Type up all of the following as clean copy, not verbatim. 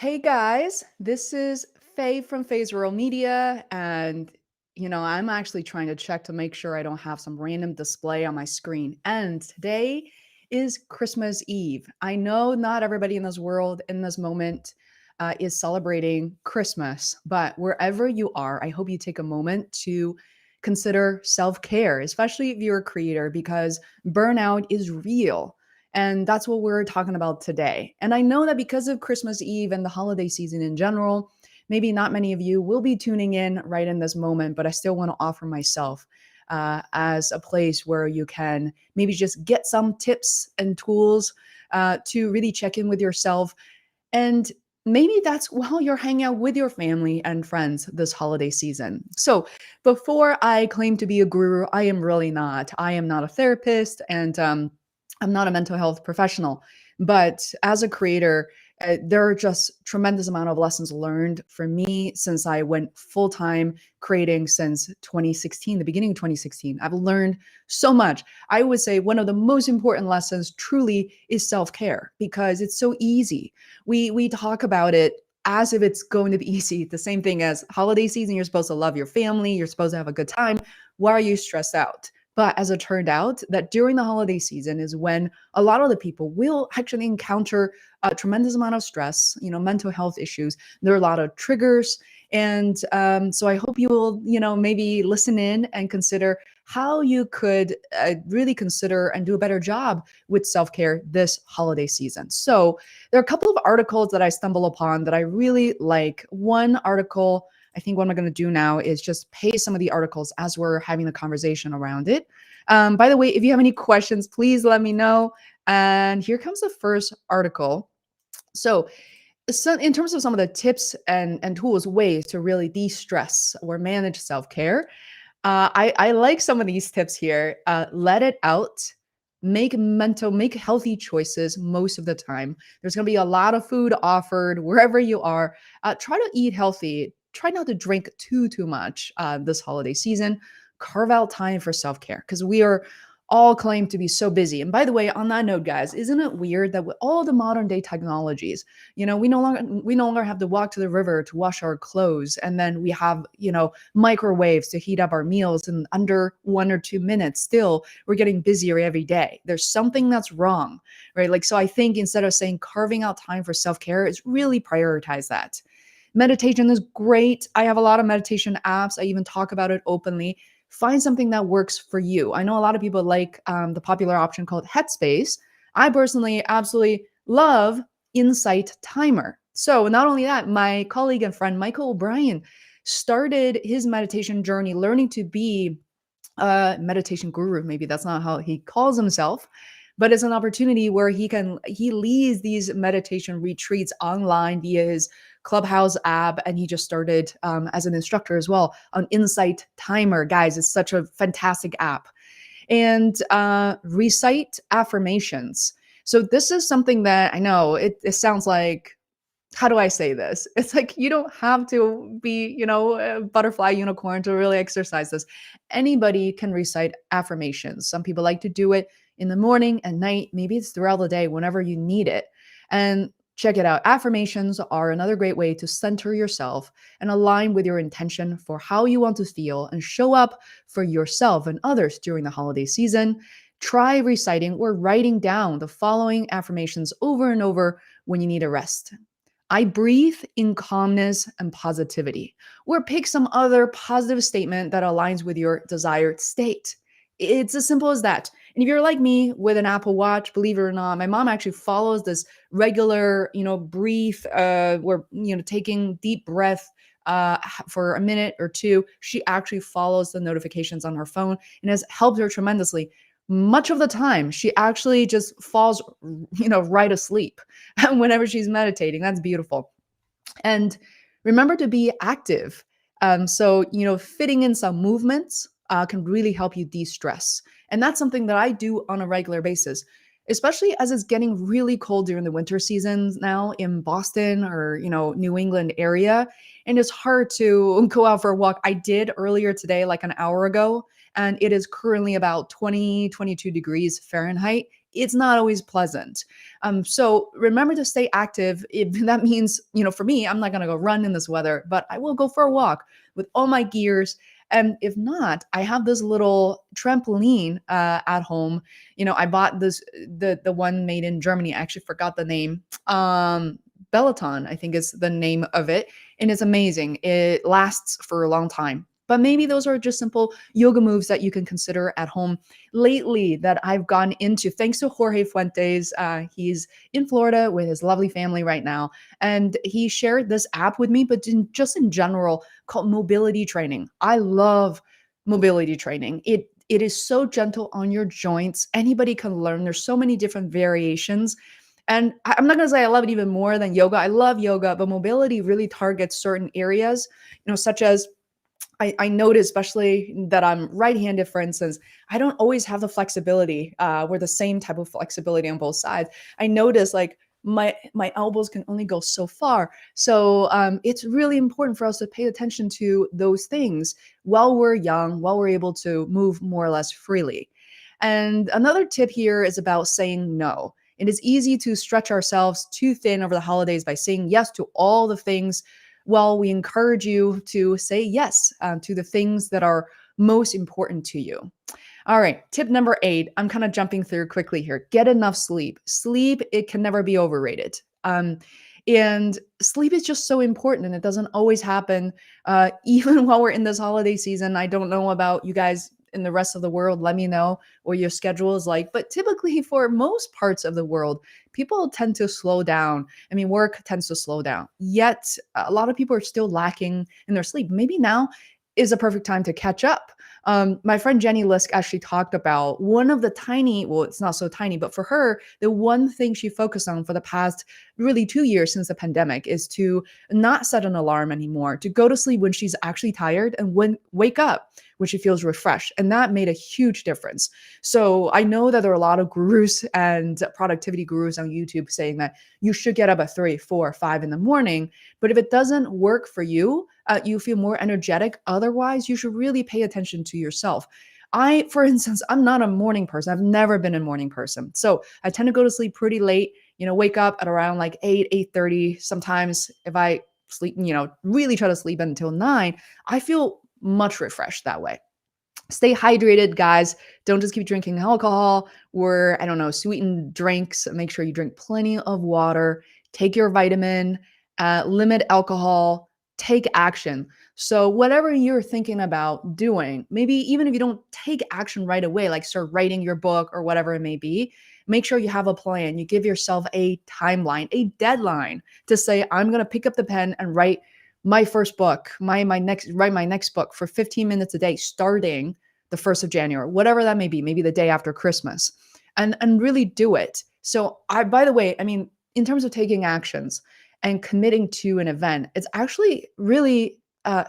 Hey guys, this is Faye from Feisworld Media, and I'm actually trying to check to make sure I don't have some random display on my screen. And today is Christmas Eve. I know not everybody in this world, in this moment, is celebrating Christmas, but wherever you are, I hope you take a moment to consider self care, especially if you're a creator, because burnout is real. And that's what we're talking about today. And I know that because of Christmas Eve and the holiday season in general, maybe not many of you will be tuning in right in this moment, but I still want to offer myself as a place where you can maybe just get some tips and tools to really check in with yourself. And maybe that's while you're hanging out with your family and friends this holiday season. So, before I claim to be a guru, I am really not. I am not a therapist, and I'm not a mental health professional. But as a creator, there are just tremendous amount of lessons learned for me since I went full time creating since 2016, the beginning of 2016. I've learned so much. I would say one of the most important lessons truly is self care because it's so easy. We talk about it as if it's going to be easy. The same thing as holiday season, you're supposed to love your family, you're supposed to have a good time. Why are you stressed out? But as it turned out, that during the holiday season is when a lot of the people will actually encounter a tremendous amount of stress, mental health issues. There are a lot of triggers. And so I hope you will, maybe listen in and consider how you could really consider and do a better job with self care this holiday season. So there are a couple of articles that I stumble upon that I really like. One article, I think what I'm going to do now is just paste some of the articles as we're having a conversation around it. By the way, if you have any questions, please let me know. And here comes the first article. So, in terms of some of the tips and tools, ways to really de-stress or manage self-care, I like some of these tips here. Let it out. Make healthy choices most of the time. There's going to be a lot of food offered wherever you are. Try to eat healthy. Try not to drink too much this holiday season. Carve out time for self care because we are all claimed to be so busy. And by the way, on that note, guys, isn't it weird that with all the modern day technologies, we no longer have to walk to the river to wash our clothes, and then we have microwaves to heat up our meals in under 1 or 2 minutes. Still, we're getting busier every day. There's something that's wrong, right? Like, so I think instead of saying carving out time for self-care, is really prioritize that. Meditation is great. I have a lot of meditation apps. I even talk about it openly. Find something that works for you. I know a lot of people like the popular option called Headspace. I personally absolutely love Insight Timer. So, not only that, my colleague and friend Michael O'Brien started his meditation journey learning to be a meditation guru. Maybe that's not how he calls himself, but it's an opportunity where he leads these meditation retreats online via his Clubhouse app, and he just started as an instructor as well on Insight Timer. Guys, it's such a fantastic app. And recite affirmations. So this is something that I know it sounds like, how do I say this? It's like you don't have to be, a butterfly unicorn to really exercise this. Anybody can recite affirmations. Some people like to do it in the morning and night. Maybe it's throughout the day, whenever you need it. And check it out. Affirmations are another great way to center yourself and align with your intention for how you want to feel and show up for yourself and others during the holiday season. Try reciting or writing down the following affirmations over and over when you need a rest. I breathe in calmness and positivity. Or pick some other positive statement that aligns with your desired state. It's as simple as that. And if you're like me with an Apple Watch, believe it or not, my mom actually follows this regular, breathe, where, taking deep breath for a minute or two. She actually follows the notifications on her phone and has helped her tremendously. Much of the time, she actually just falls, right asleep whenever she's meditating. That's beautiful. And remember to be active. So, fitting in some movements can really help you de stress. And that's something that I do on a regular basis, especially as it's getting really cold during the winter seasons now in Boston or, New England area. And it's hard to go out for a walk. I did earlier today, like an hour ago, and it is currently about 20, 22 degrees Fahrenheit. it's not always pleasant. So remember to stay active. If that means, for me, I'm not going to go run in this weather, but I will go for a walk with all my gears. And if not, I have this little trampoline at home. I bought this the one made in Germany. I actually forgot the name. Peloton, I think is the name of it, and it's amazing. It lasts for a long time. But maybe those are just simple yoga moves that you can consider at home lately that I've gone into. Thanks to Jorge Fuentes. He's in Florida with his lovely family right now. And he shared this app with me, but just in general, called mobility training. I love mobility training. It is so gentle on your joints. Anybody can learn. There's so many different variations. And I'm not going to say I love it even more than yoga. I love yoga, but mobility really targets certain areas, such as I notice, especially that I'm right-handed, for instance, I don't always have the flexibility, or the same type of flexibility on both sides. I notice like my elbows can only go so far. So it's really important for us to pay attention to those things while we're young, while we're able to move more or less freely. And another tip here is about saying no. It is easy to stretch ourselves too thin over the holidays by saying yes to all the things. Well, we encourage you to say yes to the things that are most important to you. All right, tip number 8. I'm kind of jumping through quickly here. Get enough sleep. Sleep, it can never be overrated. And sleep is just so important, and it doesn't always happen. Even while we're in this holiday season, I don't know about you guys in the rest of the world. Let me know what your schedule is like. But typically, for most parts of the world, people tend to slow down. I mean, work tends to slow down. Yet, a lot of people are still lacking in their sleep. Maybe now is a perfect time to catch up. My friend Jenny Lisk actually talked about one of the tiny, well, it's not so tiny, but for her, the one thing she focused on for the past really 2 years since the pandemic is to not set an alarm anymore, to go to sleep when she's actually tired and wake up when she feels refreshed. And that made a huge difference. So I know that there are a lot of gurus and productivity gurus on YouTube saying that you should get up at 3, 4, 5 in the morning. But if it doesn't work for you, you feel more energetic. Otherwise, you should really pay attention to yourself. For instance, I'm not a morning person. I've never been a morning person. So I tend to go to sleep pretty late, wake up at around like 8, 8:30. Sometimes if I sleep, really try to sleep until 9, I feel much refreshed that way. Stay hydrated, guys. Don't just keep drinking alcohol or, I don't know, sweetened drinks. Make sure you drink plenty of water. Take your vitamin, limit alcohol, take action. So, whatever you're thinking about doing, maybe even if you don't take action right away, like start writing your book or whatever it may be, make sure you have a plan. You give yourself a timeline, a deadline to say, I'm going to pick up the pen and write my first book, write my next book for 15 minutes a day, starting the 1st of January, whatever that may be, maybe the day after Christmas, and really do it. So by the way, I mean, in terms of taking actions and committing to an event, it's actually really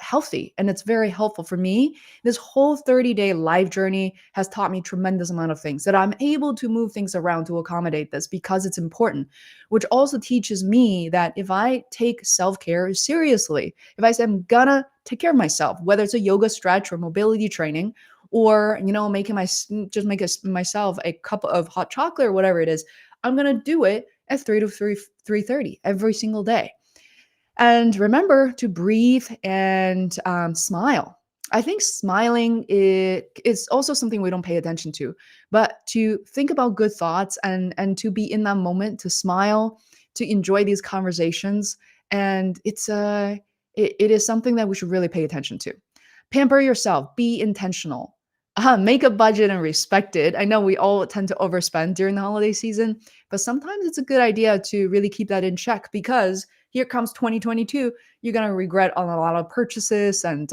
healthy, and it's very helpful for me. This whole 30-day life journey has taught me tremendous amount of things, that I'm able to move things around to accommodate this because it's important, which also teaches me that if I take self-care seriously, if I say I'm gonna take care of myself, whether it's a yoga stretch or mobility training, or making myself a cup of hot chocolate or whatever it is, I'm gonna do it at 3 to 3:30 every single day. And remember to breathe and smile. I think smiling is also something we don't pay attention to, but to think about good thoughts and to be in that moment, to smile, to enjoy these conversations, and it is something that we should really pay attention to. Pamper yourself. Be intentional. Make a budget and respect it. I know we all tend to overspend during the holiday season, but sometimes it's a good idea to really keep that in check, because here comes 2022. You're going to regret on a lot of purchases. And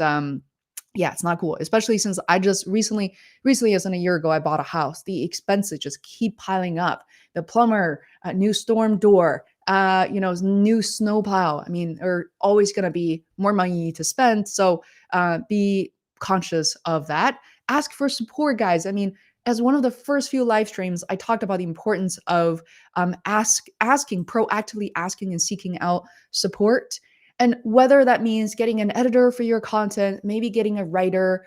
yeah, it's not cool, especially since I just recently, as in a year ago, I bought a house. The expenses just keep piling up. The plumber, a new storm door, new snowplow. I mean, are always going to be more money to spend. So be conscious of that. Ask for support, guys. I mean, as one of the first few live streams, I talked about the importance of proactively asking and seeking out support. And whether that means getting an editor for your content, maybe getting a writer,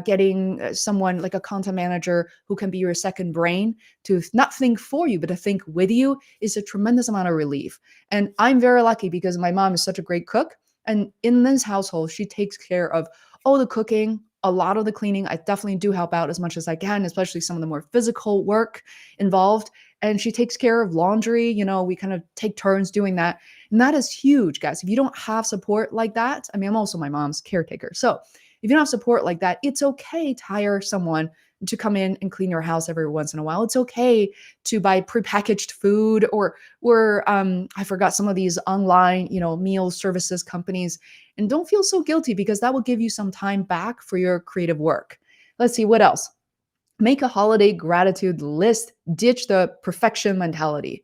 getting someone like a content manager who can be your second brain to not think for you, but to think with you is a tremendous amount of relief. And I'm very lucky because my mom is such a great cook. And in this household, she takes care of all the cooking, a lot of the cleaning. I definitely do help out as much as I can, especially some of the more physical work involved. And she takes care of laundry. We kind of take turns doing that. And that is huge, guys. If you don't have support like that, I mean, I'm also my mom's caretaker. So if you don't have support like that, it's okay to hire someone to come in and clean your house every once in a while. It's okay to buy prepackaged food or I forgot some of these online, meal services companies. And don't feel so guilty because that will give you some time back for your creative work. Let's see what else. Make a holiday gratitude list. Ditch the perfection mentality.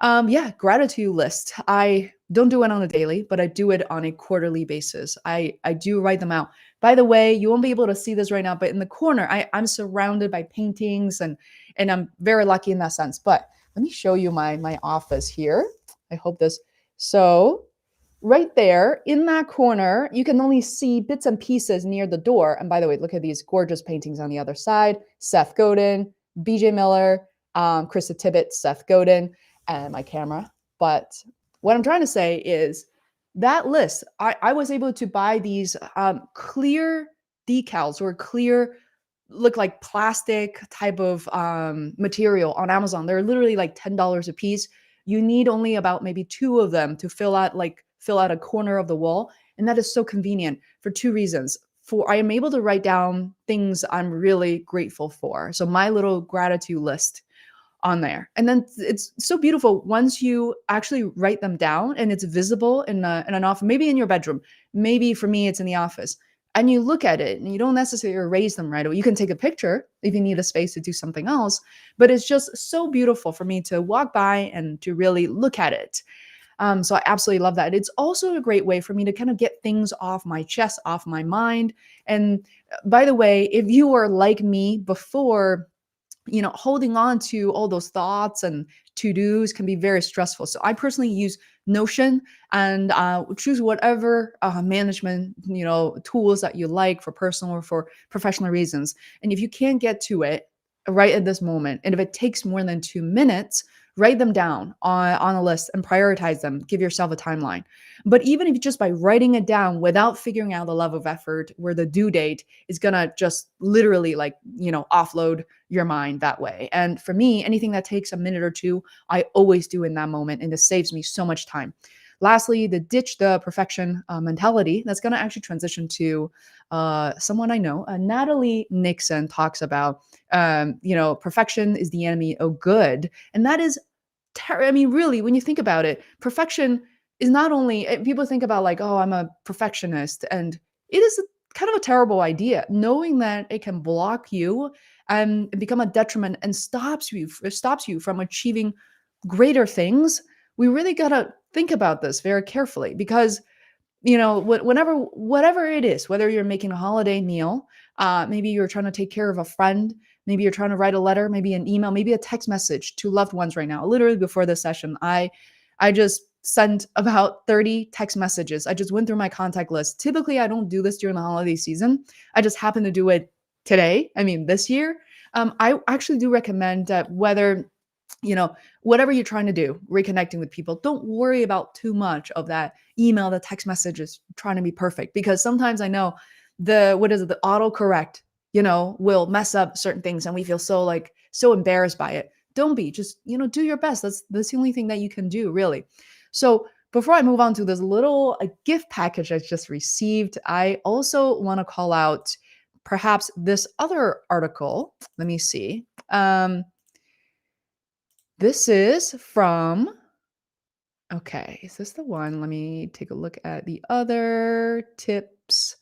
Yeah, gratitude list. I don't do it on a daily, but I do it on a quarterly basis. I do write them out. By the way, you won't be able to see this right now, but in the corner, I'm surrounded by paintings and I'm very lucky in that sense. But let me show you my office here. I hope this. So right there in that corner, you can only see bits and pieces near the door. And by the way, look at these gorgeous paintings on the other side. Seth Godin, BJ Miller, Krista Tibbett, Seth Godin, and my camera. But what I'm trying to say is that list, I was able to buy these clear decals or clear, look like plastic type of material on Amazon. They're literally like $10 a piece. You need only about maybe two of them to fill out a corner of the wall. And that is so convenient for two reasons. For I am able to write down things I'm really grateful for. So my little gratitude list on there. And then it's so beautiful once you actually write them down and it's visible in an office, maybe in your bedroom, maybe for me, it's in the office. And you look at it and you don't necessarily erase them right away. You can take a picture if you need a space to do something else, but it's just so beautiful for me to walk by and to really look at it. So I absolutely love that. It's also a great way for me to kind of get things off my chest, off my mind. And by the way, if you are like me before, holding on to all those thoughts and to-dos can be very stressful. So I personally use Notion and choose whatever management, tools that you like for personal or for professional reasons. And if you can't get to it right at this moment, and if it takes more than 2 minutes, write them down on a list and prioritize them. Give yourself a timeline. But even if just by writing it down without figuring out the level of effort where the due date is gonna just literally offload your mind that way. And for me, anything that takes a minute or two, I always do in that moment, and it saves me so much time. Lastly, the ditch the perfection mentality. That's going to actually transition to someone I know. Natalie Nixon talks about, perfection is the enemy of good, and that is, I mean, really, when you think about it, perfection is not only people think about like, oh, I'm a perfectionist, and it is kind of a terrible idea, knowing that it can block you and become a detriment and stops you from achieving greater things. We really got to think about this very carefully because whatever it is, whether you're making a holiday meal, maybe you're trying to take care of a friend, maybe you're trying to write a letter, maybe an email, maybe a text message to loved ones right now. Literally before this session, I just sent about 30 text messages. I just went through my contact list. Typically, I don't do this during the holiday season. I just happen to do it today. I mean, this year. I actually do recommend that whatever you're trying to do, reconnecting with people, don't worry about too much of that email, the text messages trying to be perfect. Because sometimes I know the autocorrect, will mess up certain things and we feel so embarrassed by it. Don't be, just, do your best. That's the only thing that you can do, really. So before I move on to this little gift package I just received, I also want to call out perhaps this other article. Let me see. This is from, okay, is this the one? Let me take a look at the other tips.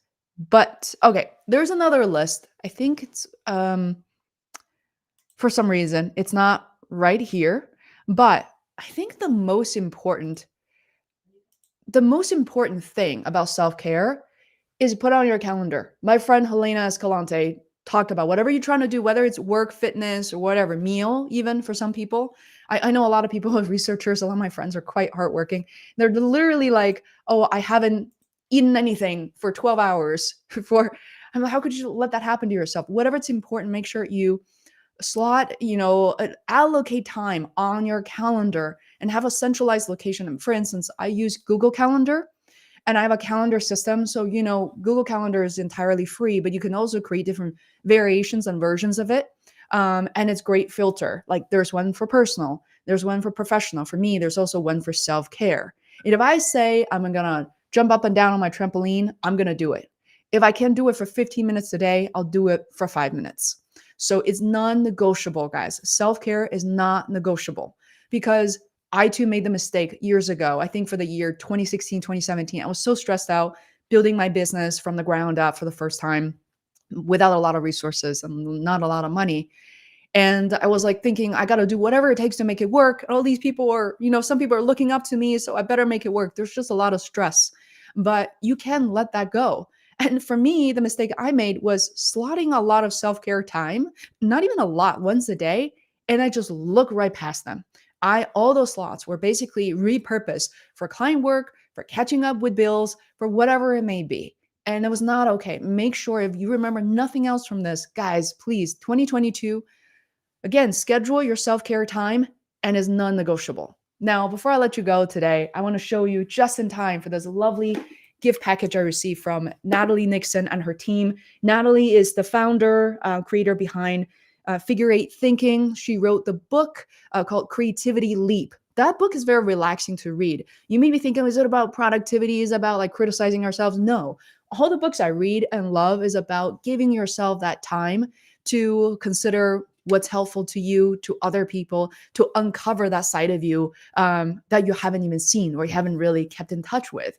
But okay, there's another list. I think it's for some reason it's not right here, but I think the most important thing about self-care is put on your calendar. My friend Helena Escalante talked about whatever you're trying to do, whether it's work, fitness, or whatever, meal, even for some people. I know a lot of people who are researchers, a lot of my friends are quite hardworking. They're literally like, oh, I haven't eaten anything for 12 hours before. I'm like, how could you let that happen to yourself? Whatever it's important, make sure you slot, allocate time on your calendar and have a centralized location. And for instance, I use Google Calendar and I have a calendar system. So, Google Calendar is entirely free, but you can also create different variations and versions of it. And it's great filter. Like there's one for personal, there's one for professional. For me, there's also one for self care. And if I say I'm gonna jump up and down on my trampoline, I'm gonna do it. If I can't do it for 15 minutes a day, I'll do it for 5 minutes. So it's non negotiable, guys. Self care is not negotiable because I too made the mistake years ago. I think for the year 2016, 2017, I was so stressed out building my business from the ground up for the first time without a lot of resources and not a lot of money. And I was like thinking, I got to do whatever it takes to make it work. All these people are, some people are looking up to me, so I better make it work. There's just a lot of stress, but you can let that go. And for me, the mistake I made was slotting a lot of self care time, not even a lot, once a day. And I just look right past them. All those slots were basically repurposed for client work, for catching up with bills, for whatever it may be. And it was not okay. Make sure if you remember nothing else from this, guys, please, 2022, again, schedule your self care time and is non negotiable. Now, before I let you go today, I want to show you just in time for this lovely gift package I received from Natalie Nixon and her team. Natalie is the founder, creator behind Figure Eight Thinking. She wrote the book called Creativity Leap. That book is very relaxing to read. You may be thinking, is it about productivity? Is it about like criticizing ourselves? No. All the books I read and love is about giving yourself that time to consider what's helpful to you, to other people, to uncover that side of you that you haven't even seen or you haven't really kept in touch with.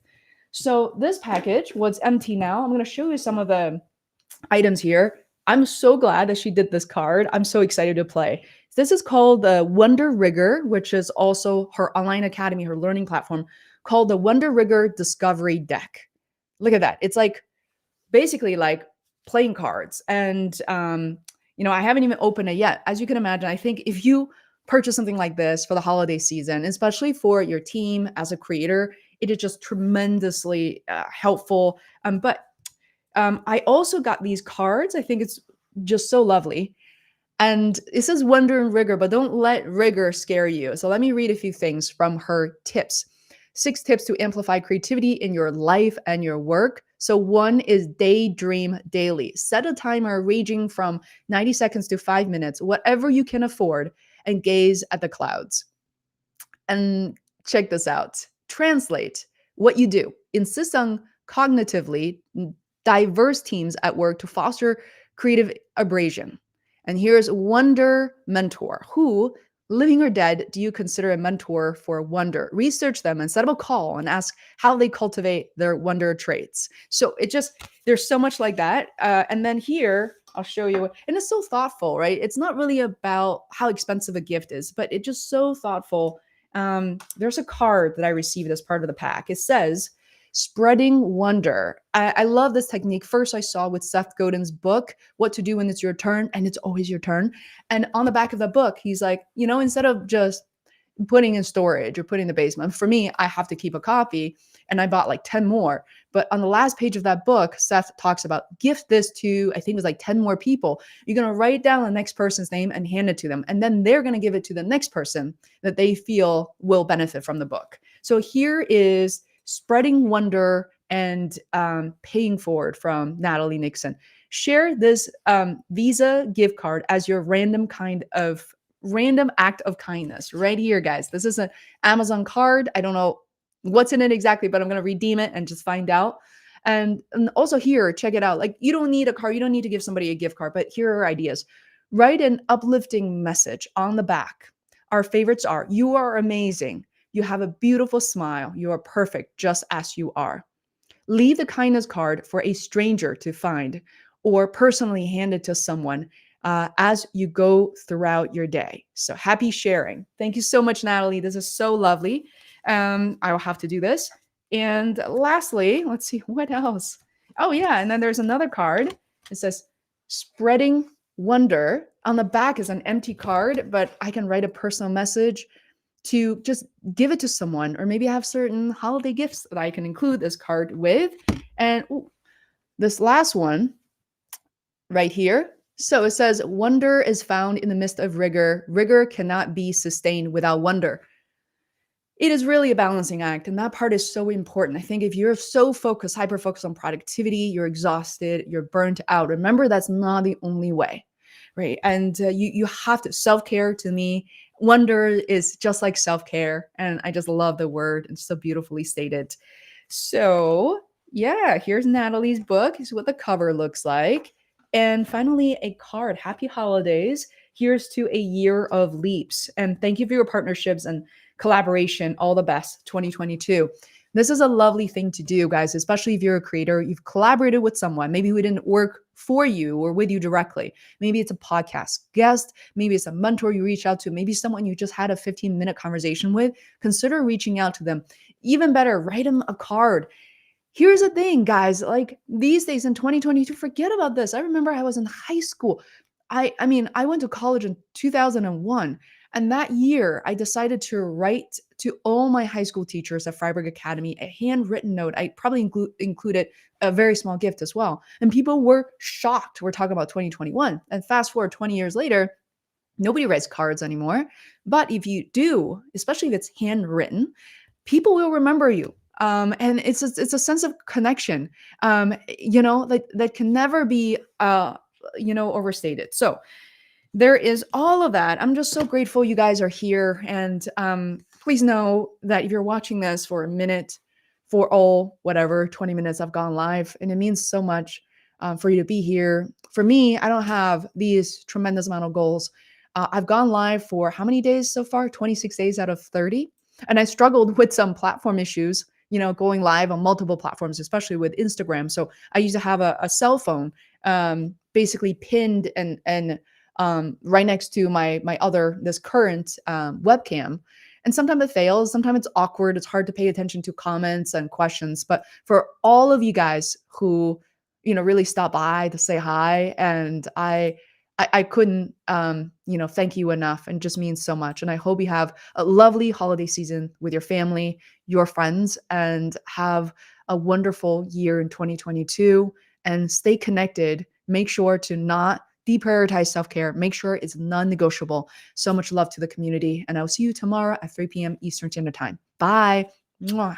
So this package was empty now. I'm going to show you some of the items here. I'm so glad that she did this card. I'm so excited to play. This is called the Wonder Rigger, which is also her online academy, her learning platform, called the Wonder Rigger Discovery Deck. Look at that. It's like basically like playing cards. And, I haven't even opened it yet. As you can imagine, I think if you purchase something like this for the holiday season, especially for your team as a creator, it is just tremendously helpful. But I also got these cards. I think it's just so lovely. And it says wonder and rigor, but don't let rigor scare you. So let me read a few things from her tips. 6 tips to amplify creativity in your life and your work. So one is daydream daily. Set a timer ranging from 90 seconds to 5 minutes, whatever you can afford, and gaze at the clouds. And check this out. Translate what you do. Insist on cognitively diverse teams at work to foster creative abrasion. And here's Wonder Mentor. Who, living or dead, do you consider a mentor for wonder? Research them and set up a call and ask how they cultivate their wonder traits. So there's so much like that. And then here, I'll show you, and it's so thoughtful, right? It's not really about how expensive a gift is, but it's just so thoughtful. There's a card that I received as part of the pack. It says, spreading wonder. I love this technique. First, I saw with Seth Godin's book, What to Do When It's Your Turn, and it's always your turn. And on the back of the book, he's like, instead of just putting in storage or putting in the basement, for me, I have to keep a copy. And I bought like 10 more. But on the last page of that book, Seth talks about gift this to, I think it was like 10 more people. You're going to write down the next person's name and hand it to them. And then they're going to give it to the next person that they feel will benefit from the book. So here is Spreading Wonder and Paying Forward from Natalie Nixon. Share this Visa gift card as your random act of kindness right here, guys. This is an Amazon card. I don't know what's in it exactly, but I'm going to redeem it and just find out. And also here, check it out. Like, you don't need a card. You don't need to give somebody a gift card, but here are ideas. Write an uplifting message on the back. Our favorites are, you are amazing. You have a beautiful smile. You are perfect just as you are. Leave the kindness card for a stranger to find or personally hand it to someone as you go throughout your day. So happy sharing. Thank you so much, Natalie. This is so lovely. I will have to do this. And lastly, let's see what else. Oh, yeah. And then there's another card. It says, spreading wonder. On the back is an empty card, but I can write a personal message to just give it to someone, or maybe I have certain holiday gifts that I can include this card with. And ooh, this last one right here. So it says, wonder is found in the midst of rigor. Rigor cannot be sustained without wonder. It is really a balancing act. And that part is so important. I think if you're so focused, hyper focused on productivity, you're exhausted, you're burnt out, remember that's not the only way, right? And you have to, self-care to me, wonder is just like self-care. And I just love the word. It's so beautifully stated. So yeah, here's Natalie's book. Here's what the cover looks like. And finally, a card. Happy holidays. Here's to a year of leaps. And thank you for your partnerships and collaboration. All the best, 2022. This is a lovely thing to do, guys, especially if you're a creator. You've collaborated with someone, maybe who didn't work for you or with you directly. Maybe it's a podcast guest. Maybe it's a mentor you reach out to. Maybe someone you just had a 15-minute conversation with. Consider reaching out to them. Even better, write them a card. Here's the thing, guys, like these days in 2022, forget about this. I remember I was in high school. I mean, I went to college in 2001. And that year, I decided to write to all my high school teachers at Freiburg Academy a handwritten note. I probably included a very small gift as well. And people were shocked. We're talking about 2021. And fast forward 20 years later, nobody writes cards anymore. But if you do, especially if it's handwritten, people will remember you. And it's a sense of connection, that can never be, overstated. So there is all of that. I'm just so grateful you guys are here. And please know that if you're watching this for a minute, for all, whatever, 20 minutes I've gone live, and it means so much for you to be here. For me, I don't have these tremendous amount of goals. I've gone live for how many days so far? 26 days out of 30. And I struggled with some platform issues, going live on multiple platforms, especially with Instagram. So I used to have a cell phone basically pinned and right next to my this current webcam. And sometimes it fails, sometimes it's awkward, it's hard to pay attention to comments and questions. But for all of you guys who, really stop by to say hi, and I couldn't, thank you enough, and just means so much. And I hope you have a lovely holiday season with your family, your friends, and have a wonderful year in 2022, and stay connected. Make sure to not deprioritize self-care. Make sure it's non-negotiable. So much love to the community. And I'll see you tomorrow at 3 p.m. Eastern Standard Time. Bye. Mwah.